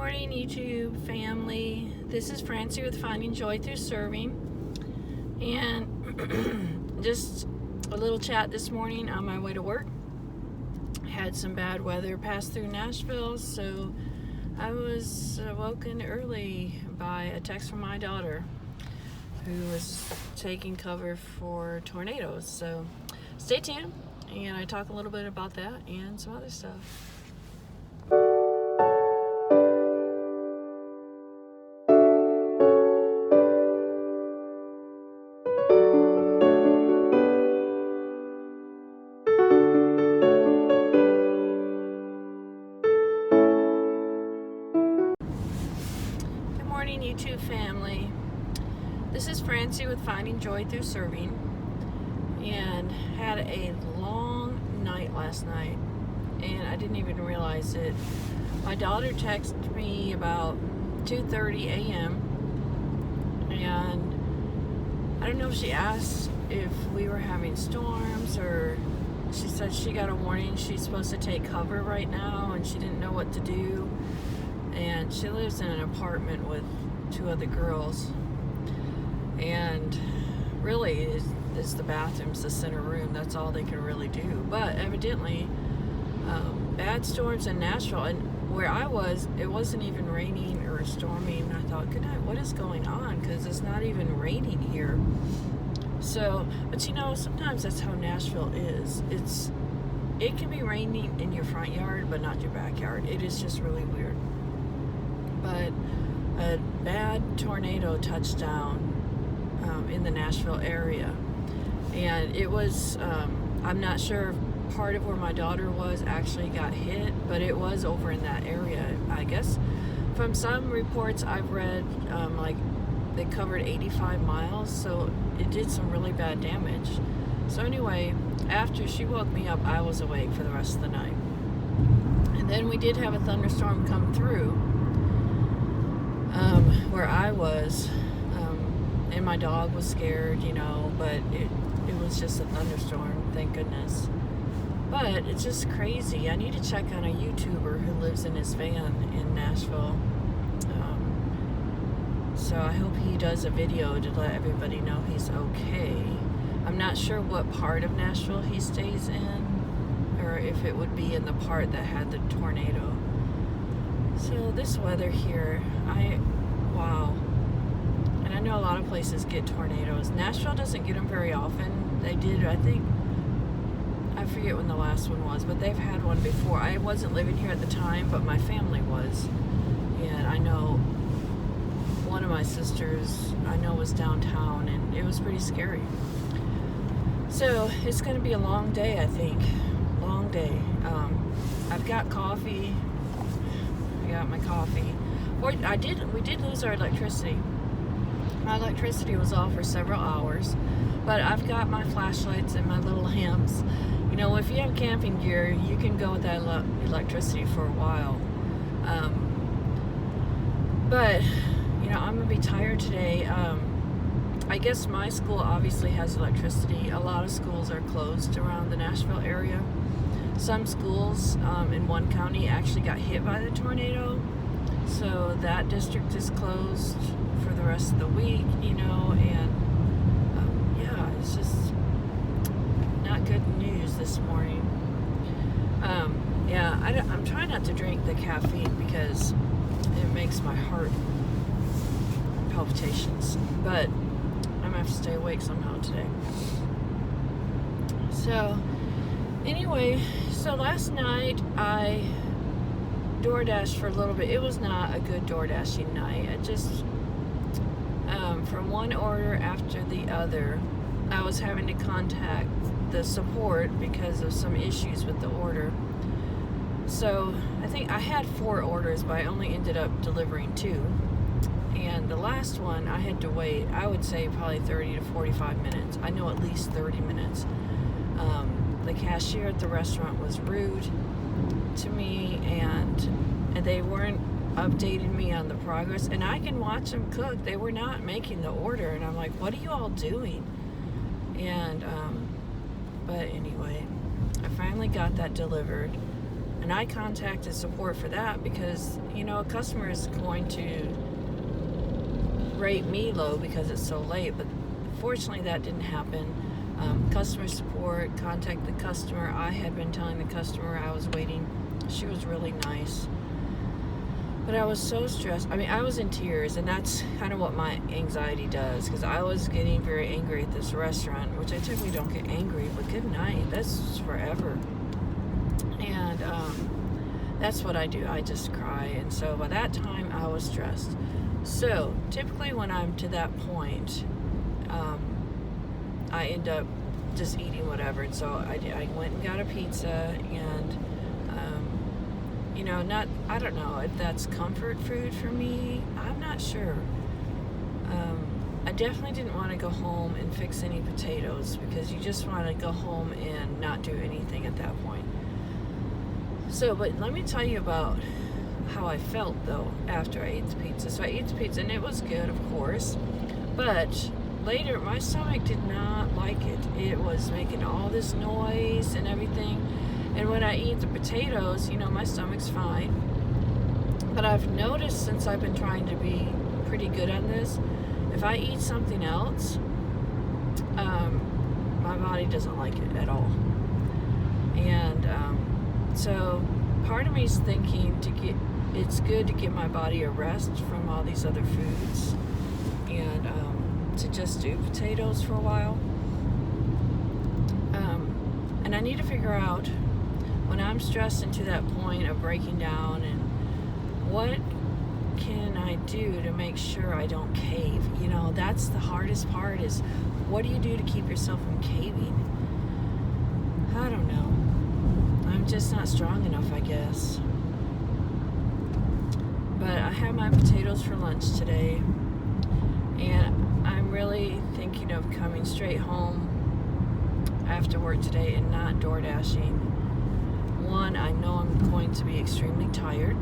Morning, YouTube family. This is Francie with Finding Joy Through Serving, and just a little chat this morning on my way to work. Had some bad weather pass through Nashville, so I was woken early by a text from my daughter who was taking cover for tornadoes. So stay tuned, and I talk a little bit about that and some other stuff. YouTube family, this is Francie with Finding Joy Through Serving, and had a long night last night, and I didn't even realize it. My daughter texted me about 2:30 a.m. and I don't know if she asked if we were having storms, or she said she got a warning she's supposed to take cover right now and she didn't know what to do. And she lives in an apartment with two other girls, and really is the bathroom's the center room. That's all they can really do. But evidently bad storms in Nashville, and where I was, it wasn't even raining or storming. I thought, good night, what is going on? Because it's not even raining here. So, but you know, sometimes that's how Nashville is. It can be raining in your front yard but not your backyard. It is just really weird. But a bad tornado touched down in the Nashville area, and it was I'm not sure if part of where my daughter was actually got hit, but it was over in that area. I guess from some reports I've read, like they covered 85 miles, so it did some really bad damage. So anyway, after she woke me up, I was awake for the rest of the night, and then we did have a thunderstorm come through where I was, and my dog was scared, you know, but it was just a thunderstorm, thank goodness. But it's just crazy. I need to check on a YouTuber who lives in his van in Nashville. So I hope he does a video to let everybody know he's okay. I'm not sure what part of Nashville he stays in, or if it would be in the part that had the tornado. So this weather here, wow. And I know a lot of places get tornadoes. Nashville doesn't get them very often. They did, I think, I forget when the last one was, but they've had one before. I wasn't living here at the time, but my family was. And I know one of my sisters, was downtown, and it was pretty scary. So it's going to be a long day, I think. Long day. I've got coffee. Got my coffee. We did lose our electricity. My electricity was off for several hours, but I've got my flashlights and my little lamps. You know, if you have camping gear, you can go with that electricity for a while. But you know, I'm gonna be tired today. I guess my school obviously has electricity. A lot of schools are closed around the Nashville area. Some schools in one county actually got hit by the tornado, so that district is closed for the rest of the week, you know, and yeah, it's just not good news this morning. Yeah, I'm trying not to drink the caffeine because it makes my heart palpitations, but I'm gonna have to stay awake somehow today. So anyway, so last night I DoorDashed for a little bit. It was not a good DoorDashing night. I just, from one order after the other, I was having to contact the support because of some issues with the order. So I think I had 4 orders, but I only ended up delivering 2. And the last one, I had to wait, I would say probably 30 to 45 minutes. I know at least 30 minutes. The cashier at the restaurant was rude to me, and they weren't updating me on the progress. And I can watch them cook. They were not making the order, and I'm like, what are you all doing? And but anyway, I finally got that delivered. And I contacted support for that because, a customer is going to rate me low because it's so late. But fortunately, that didn't happen. Customer support contacted the customer. I had been telling the customer I was waiting. She was really nice. But I was so stressed. I was in tears, and that's kind of what my anxiety does, because I was getting very angry at this restaurant, which I typically don't get angry, but good night. That's forever. And that's what I do. I just cry. And so by that time, I was stressed. So typically when I'm to that point, I end up just eating whatever. And so I went and got a pizza, and I don't know if that's comfort food for me. I'm not sure. I definitely didn't want to go home and fix any potatoes, because you just want to go home and not do anything at that point. So, but let me tell you about how I felt, though, after I ate the pizza. So I ate the pizza, and it was good, of course. But later, my stomach did not like it. It was making all this noise and everything. And when I eat the potatoes, my stomach's fine. But I've noticed, since I've been trying to be pretty good on this, if I eat something else, my body doesn't like it at all. And so part of me is thinking it's good to give my body a rest from all these other foods, and to just do potatoes for a while. And I need to figure out, when I'm stressed into that point of breaking down, and what can I do to make sure I don't cave? That's the hardest part, is what do you do to keep yourself from caving? I don't know. I'm just not strong enough, I guess. But I had my potatoes for lunch today, and I'm really thinking of coming straight home after work today and not door dashing. One, I know I'm going to be extremely tired.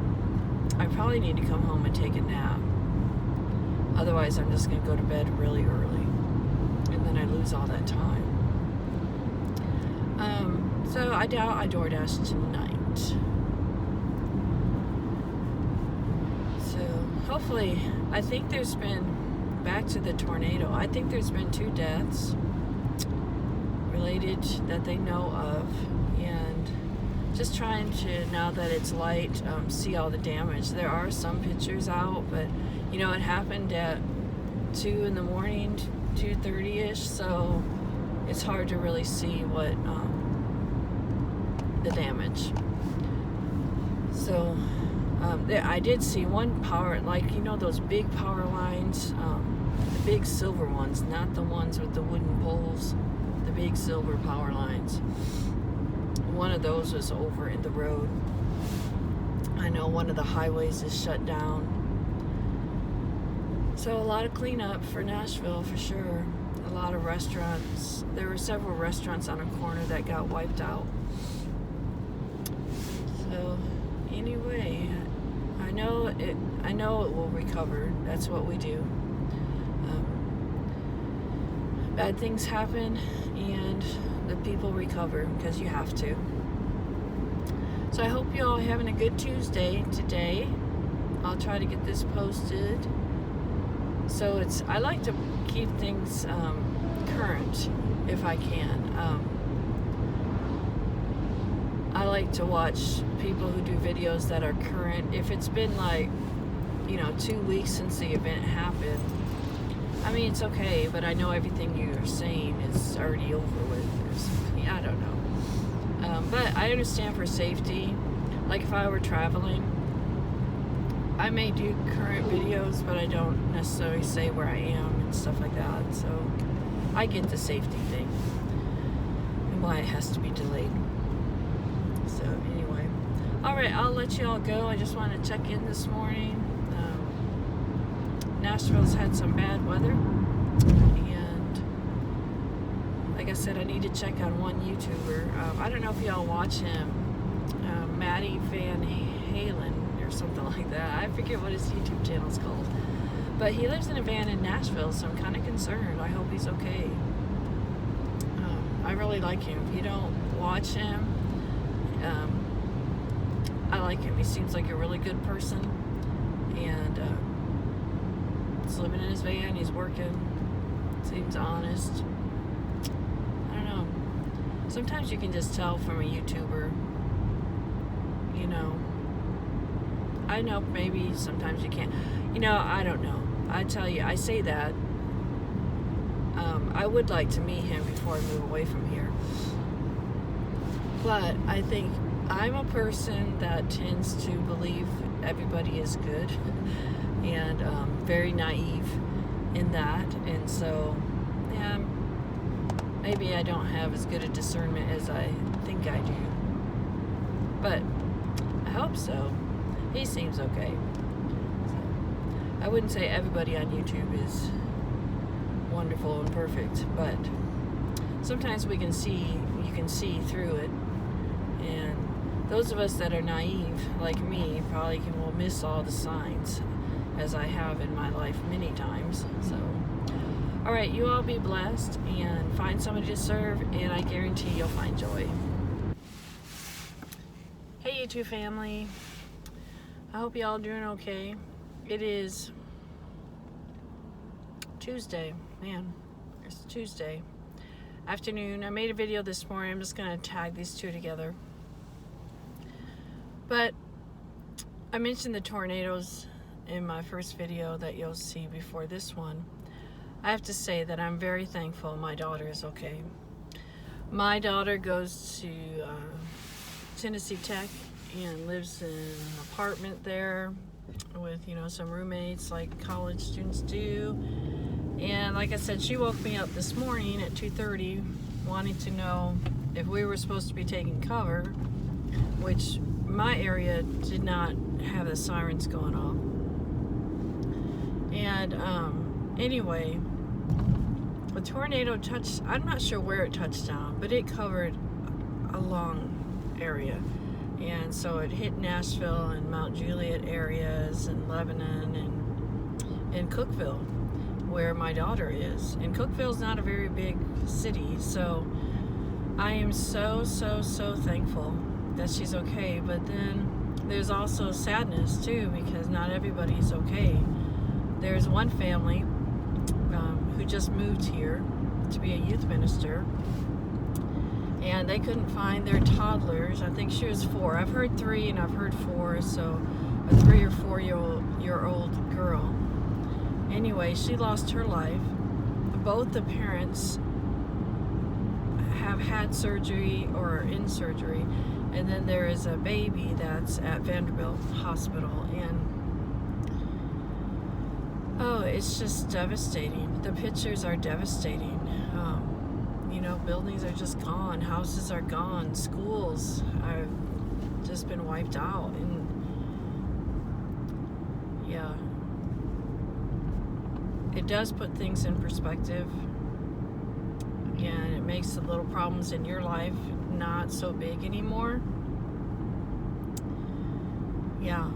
I probably need to come home and take a nap. Otherwise, I'm just going to go to bed really early, and then I lose all that time. So I doubt I DoorDash tonight. So hopefully, I think there's been, back to the tornado, I think there's been 2 deaths related that they know of, and just trying to, now that it's light, see all the damage. There are some pictures out, but it happened at 2 in the morning, 2:30ish, so it's hard to really see what the damage. So I did see one power, those big power lines, the big silver ones, not the ones with the wooden poles, the big silver power lines. One of those was over in the road. I know one of the highways is shut down. So a lot of cleanup for Nashville, for sure. A lot of restaurants. There were several restaurants on a corner that got wiped out. So anyway, I know it will recover. That's what we do. Bad things happen, and the people recover, because you have to. So I hope you all are having a good Tuesday today. I'll try to get this posted. So I like to keep things current if I can. I like to watch people who do videos that are current. If it's been 2 weeks since the event happened, it's okay, but I know everything you're saying is already over with, or something. I don't know. But I understand for safety. Like if I were traveling, I may do current videos, but I don't necessarily say where I am and stuff like that. So I get the safety thing and why it has to be delayed. So anyway, all right, I'll let you all go. I just wanted to check in this morning. Nashville's had some bad weather, and like I said, I need to check on one YouTuber. I don't know if y'all watch him, Matty Van Halen or something like that. I forget what his YouTube channel's called, but he lives in a van in Nashville, so I'm kind of concerned. I hope he's okay. I really like him. If you don't watch him, like him. He seems like a really good person, and he's living in his van. He's working. Seems honest. I don't know. Sometimes you can just tell from a YouTuber. You know. I know maybe sometimes you can't. You know, I don't know. I tell you, I say that. I would like to meet him before I move away from here. But I think I'm a person that tends to believe everybody is good and very naive in that. And so, yeah, maybe I don't have as good a discernment as I think I do. But I hope so. He seems okay. So, I wouldn't say everybody on YouTube is wonderful and perfect, but sometimes you can see through it. And those of us that are naive, like me, probably will miss all the signs, as I have in my life many times. So, all right, you all be blessed and find somebody to serve, and I guarantee you'll find joy. Hey, YouTube family. I hope y'all doing okay. It is Tuesday. Man, it's Tuesday afternoon. I made a video this morning. I'm just going to tag these two together. But I mentioned the tornadoes in my first video that you'll see before this one. I have to say that I'm very thankful my daughter is okay. My daughter goes to Tennessee Tech and lives in an apartment there with, you know, some roommates like college students do. And like I said, she woke me up this morning at 2:30 wanting to know if we were supposed to be taking cover, which my area did not have the sirens going off. And anyway, the tornado touched, I'm not sure where it touched down, but it covered a long area. And so it hit Nashville and Mount Juliet areas and Lebanon and Cookeville, where my daughter is. And Cookeville's not a very big city, so I am so thankful that she's okay. But then there's also sadness too, because not everybody's okay. There's one family who just moved here to be a youth minister, and they couldn't find their toddlers. I think she was 4. I've heard 3 and I've heard 4, so a 3 or 4 year old girl. Anyway, she lost her life. Both the parents have had surgery or are in surgery, and then there is a baby that's at Vanderbilt Hospital, and oh, it's just devastating. The pictures are devastating. You know, buildings are just gone, houses are gone, schools have just been wiped out, and yeah, it does put things in perspective, and it makes the little problems in your life not so big anymore. Yeah,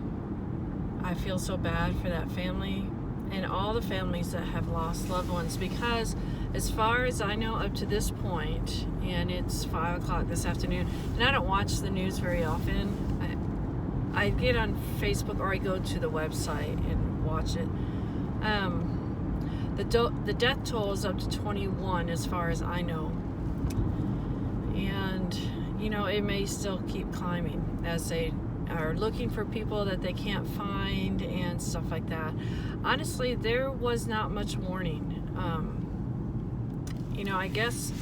I feel so bad for that family and all the families that have lost loved ones, because as far as I know up to this point, and it's 5 o'clock this afternoon, and I don't watch the news very often. I get on Facebook or I go to the website and watch it. The death toll is up to 21 as far as I know. And, you know, it may still keep climbing as they are looking for people that they can't find and stuff like that. Honestly, there was not much warning. You know, I guess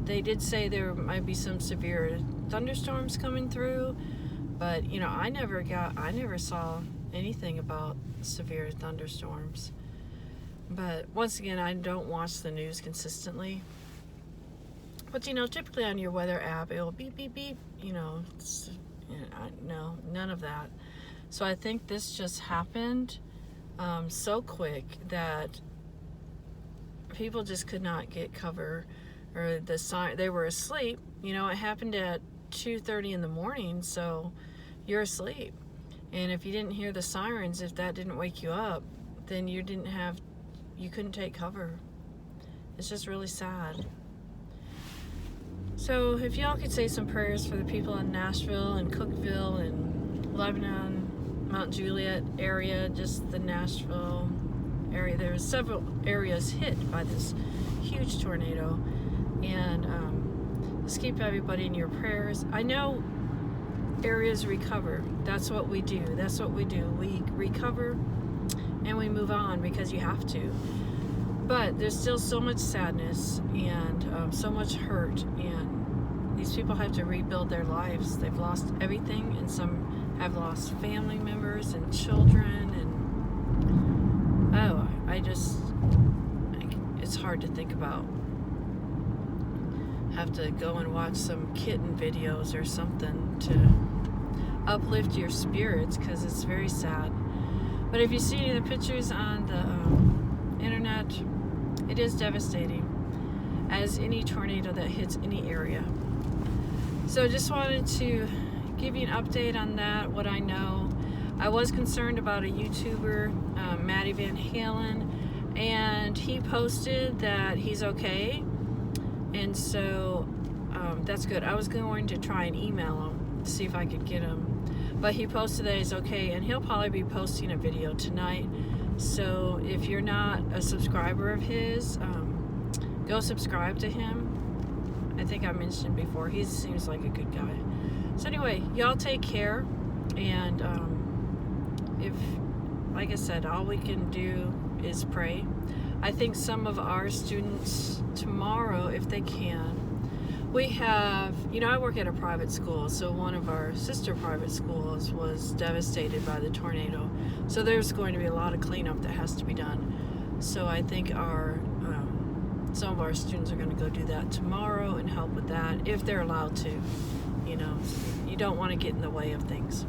they did say there might be some severe thunderstorms coming through, but, you know, I never saw anything about severe thunderstorms. But once again, I don't watch the news consistently. But, you know, typically on your weather app, it'll beep, beep, beep. You know, no, none of that. So I think this just happened so quick that people just could not get cover, or they were asleep. You know, it happened at 2:30 in the morning, so you're asleep. And if you didn't hear the sirens, if that didn't wake you up, then you couldn't take cover. It's just really sad. So if y'all could say some prayers for the people in Nashville and Cookeville and Lebanon, Mount Juliet area, just the Nashville area. There were several areas hit by this huge tornado, and just keep everybody in your prayers. I know areas recover. That's what we do. We recover and we move on because you have to. But there's still so much sadness and so much hurt, and these people have to rebuild their lives. They've lost everything, and some have lost family members and children, and it's hard to think about. Have to go and watch some kitten videos or something to uplift your spirits, because it's very sad. But if you see any of the pictures on the internet, it is devastating, as any tornado that hits any area. So just wanted to give you an update on that, what I know. I was concerned about a YouTuber, Maddie Van Halen, and he posted that he's okay, and so that's good. I was going to try and email him to see if I could get him, but he posted that he's okay, and he'll probably be posting a video tonight. So if you're not a subscriber of his, go subscribe to him. I think I mentioned before, he seems like a good guy. So anyway, y'all take care, and if, like I said, all we can do is pray. I think some of our students tomorrow, if they can, we have, I work at a private school, so one of our sister private schools was devastated by the tornado. So there's going to be a lot of cleanup that has to be done. So I think some of our students are going to go do that tomorrow and help with that, if they're allowed to. You don't want to get in the way of things.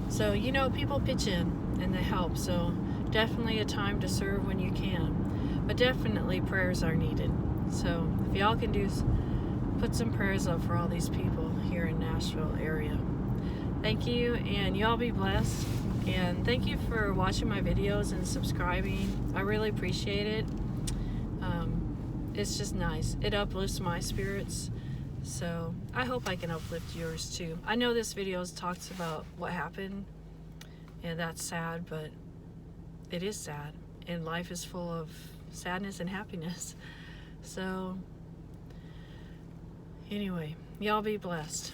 So, people pitch in and they help. So definitely a time to serve when you can. But definitely prayers are needed. So if y'all can put some prayers up for all these people here in Nashville area. Thank you, and y'all be blessed. And thank you for watching my videos and subscribing. I really appreciate it. It's just nice. It uplifts my spirits. So I hope I can uplift yours too. I know this video talks about what happened, and that's sad, but it is sad. And life is full of sadness and happiness. So anyway, y'all be blessed.